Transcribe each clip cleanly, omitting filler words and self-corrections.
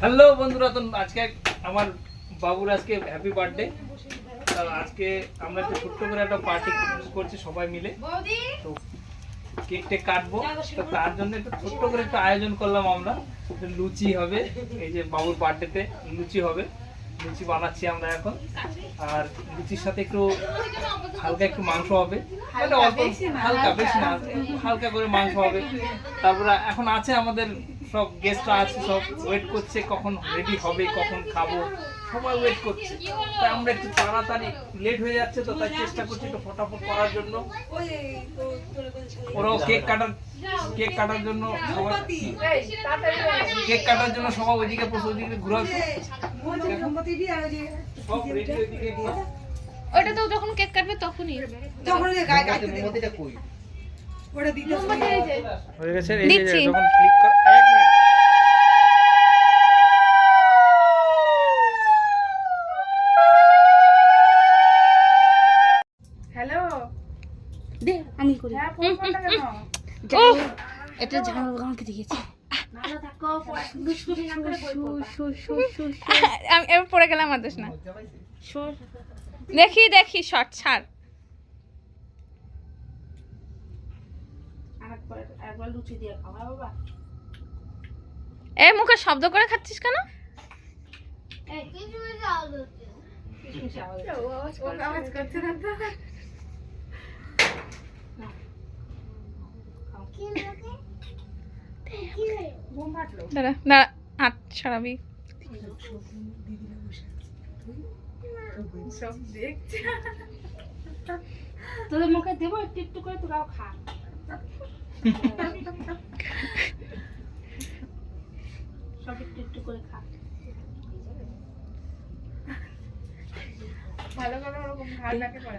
Hello বন্ধুরা, তো আজকে আমার বাবুর আজকে হ্যাপি বার্থডে। আজকে আমরা একটা ছোট্ট করে একটা পার্টি করছি সবাই মিলে। তো কেক টেক কাটবো, তো তার জন্য একটু ছোট্ট করে একটা আয়োজন করলাম আমরা। লুচি হবে, এই যে বাবুর বার্থডেতে লুচি হবে, লুচি বানাচ্ছি আমরা এখন। আর লুচির সাথে একটু হালকা একটু মাংস হবে, মানে অল্প হালকা, বেশি না, হালকা করে মাংস হবে। তারপরে এখন আছে আমাদের সব গেস্টরা আছে, সব ওয়েট করছে কখন রেডি হবে, কখন খাবো, সবাই ওয়েট করছে। তাই আমরা একটু তাড়াতাড়ি, লেট হয়ে যাচ্ছে তো তাই চেষ্টা করছি একটু ফটাফট করার জন্য। ওরাও কেক কাটার জন্য সবাই ওইদিকে ওইদিকে ঘুরাচ্ছে। ওটা তো যখন কেক কাটবে তখনই হয়ে গেছে। দিচ্ছি। যখন ক্লিক কর, এক মিনিট। হ্যালো, দে আমি করি। হ্যাঁ ফোন করতে কেন? এটা ঝাড়ু আমাকে দিয়েছে। ভালো থাকো, দুষ্টুমি না করে বই পড়বা। আমি এবার পড়ে গেলাম, আর দোষ না। দেখি শর্ট ছাড়। একবার লুচি দিয়ে খাও, হ্যাঁ বাবা। এ মুখে শব্দ করে খাচ্ছিস কেন? এই কিশমিশ আওয়াজ করছে না তো? ঘুম পাটলো। দাঁড়া হাত ছাড়াবি। সব দেখছে। তোদের মুখে দেবো একটু একটু করে, তোরাও খা। সব একটু একটু করে খা। ভালো করে ওরকম ভালো লাগে করে।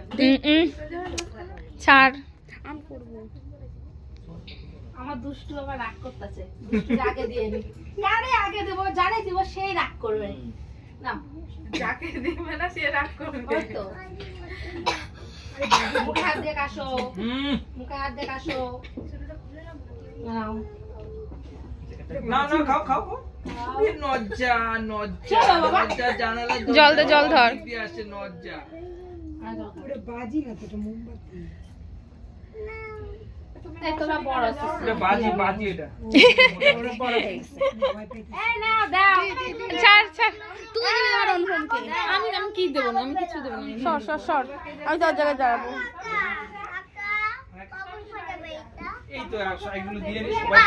ছাড়। আম করব। আমার দুষ্টু আবার রাগ করতেছে। দুষ্টুর আগে দিয়ে নি। কারে আগে দেব, জানে দেব সেই রাগ করবে। না, যাকে দিবে না সে রাগ করবে। ওই তো। মুখে হাত দিয়ে কাশো। মুখে হাত দিয়ে কাশো। নাও। না খাও খাও। নজ্জা জানালা জল ধর। আসে নজ্জা। এই তোরা বড় আছিস। এটা বাজি এটা। ওরা বড় হয়ে গেছে। এই নাও দাও। ছাড় তুই আর অনুপমকে। আমি কি দেব না, আমি কিছু দেব না। সর আমি তোর জায়গায় দাঁড়াবো। এই তো এগুলো দিয়ে নি সবাই।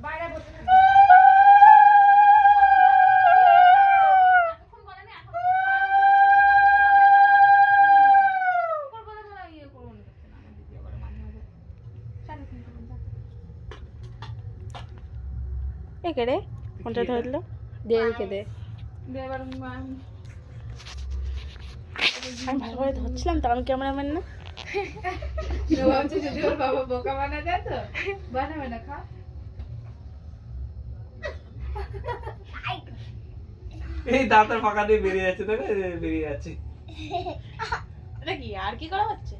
বাইরে বসে একে রে কোনটা ধরলো? দে রেখে দে। আমি ভালো করে ধরছিলাম তো, আমি ক্যামেরাম্যান না। যদি ওর বাবা বোকা বানা যায় তো বানাবে না। খা। এই দাঁতের ফাঁকা দিয়ে বেরিয়ে যাচ্ছে, দেখো বেরিয়ে যাচ্ছে। এটা কি আর কি করা হচ্ছে?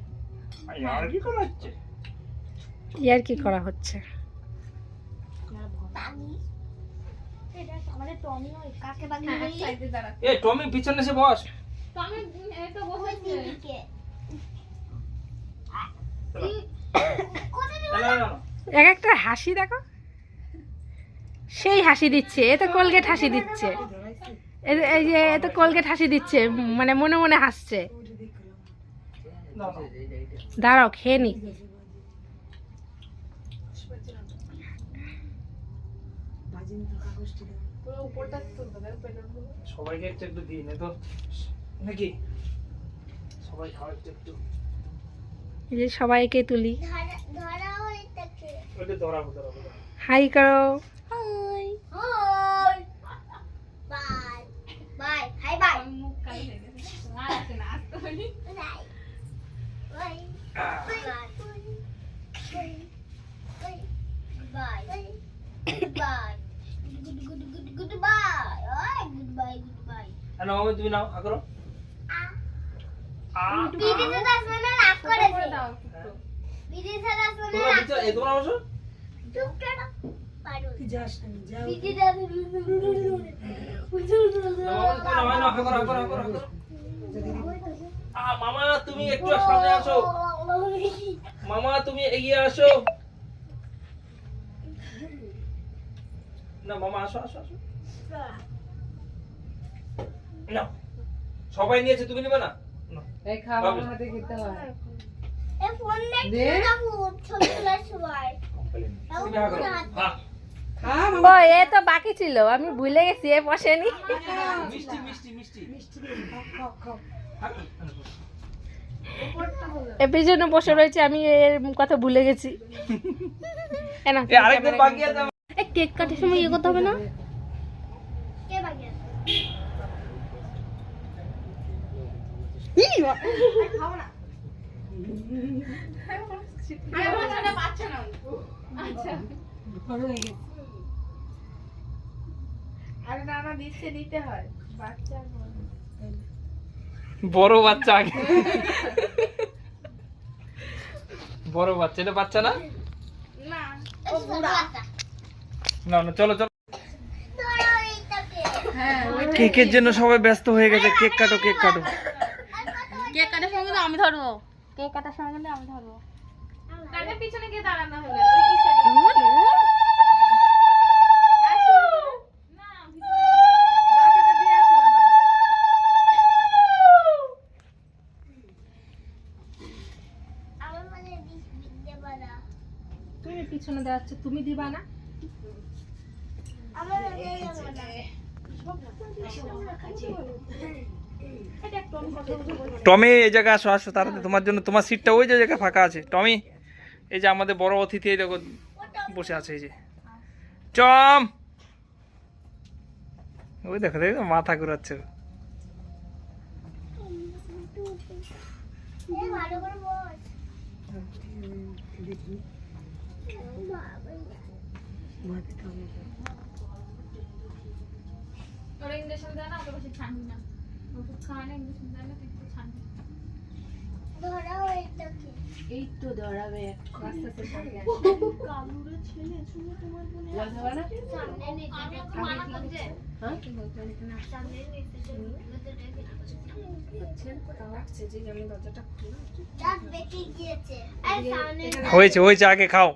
আর কি করা হচ্ছে? ইয়ার কি করা হচ্ছে? এটা আমাদের টমিও কাকে বানিয়ে বলি? সাইডে দাঁড়া। এই টমি পিছনে এসে বস। টমি এই তো বসেছে। এক একটা হাসি দেখো, সেই হাসি দিচ্ছে। এ তো কোলগেট হাসি দিচ্ছে। এই যে এ তো কোলগেট হাসি দিচ্ছে, মানে মনে মনে হাসছে। দাঁড়াও খেয়ে নি। সবাইকে একটু দিই না তো নাকি? সবাই খাও একটু। এই যে সবাইকে তুলি। ওটা ধরাবো। হাই করো। মুখ কালো হয়ে গেছে। আর আছে না, আসতে বলি। তুমি নাও করো। তোমরা বসো। মামা তুমি একটু সামনে আসো, মামা তুমি এগিয়ে আসো না, মামা আসো আসো আসো না, সবাই নিয়েছে তুমি নেবে না? এই খাওয়া হাতে খেতে হয়। তুমি হা করো, হা। ও এ তো বাকি ছিল, আমি ভুলে গেছি, এ বসেনি। মিষ্টি মিষ্টি মিষ্টি এ পিছনে বসে রয়েছে, আমি এর কথা ভুলে গেছি। আরেকদিন বাকি আছে। কেক কাটার সময় ইয়ে করতে হবে না? বড় বাচ্চা আগে, বড় বাচ্চা, এটা বাচ্চা না? না না, চলো চলো। কেকের জন্য সবাই ব্যস্ত হয়ে গেছে, কেক কাটো কেক কাটো। কেক কাটার সময় কিন্তু আমি ধরবো, কেক কাটার সময় কিন্তু আমি ধরবো। তাহলে পিছনে গিয়ে দাঁড়ানো হলে তুমি পিছনে দাঁড়াচ্ছ, তুমি দিবা না? টমি এই জায়গায় আসো আসো তাড়াতাড়ি, তোমার জন্য তোমার সিটটা ওই যে জায়গায় ফাঁকা আছে। টমি এই যে আমাদের বড় অতিথি, এই দেখো বসে আছে, এই যে চম, ওই দেখো দেখো মাথা ঘুরাচ্ছে। ওরা ইঞ্জেকশন দেয় না, ওটা বেশি ছাড়বি না, ওষুধ খাওয়ায় না, ইঞ্জেকশন দেয় না, তুই ছাড়বি। এই তো ধরাবে, আস্তে আস্তে সামনে আমি ওকে মানা করছে। হয়েছে হয়েছে, আগে খাও।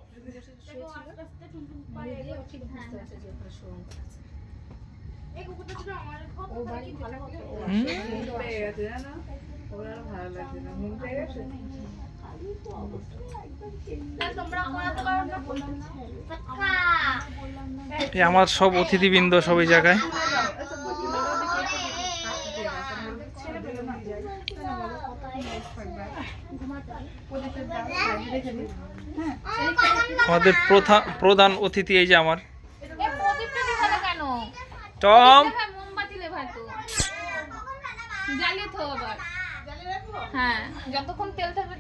এই আমার সব অতিথিবৃন্দ সব এই জায়গায়। আমাদের প্রধান অতিথি এই যে আমার টম। মোমবাতি লেভার তো জ্বালিয়ে তো আবার, হ্যাঁ যতক্ষণ তেল থাকবে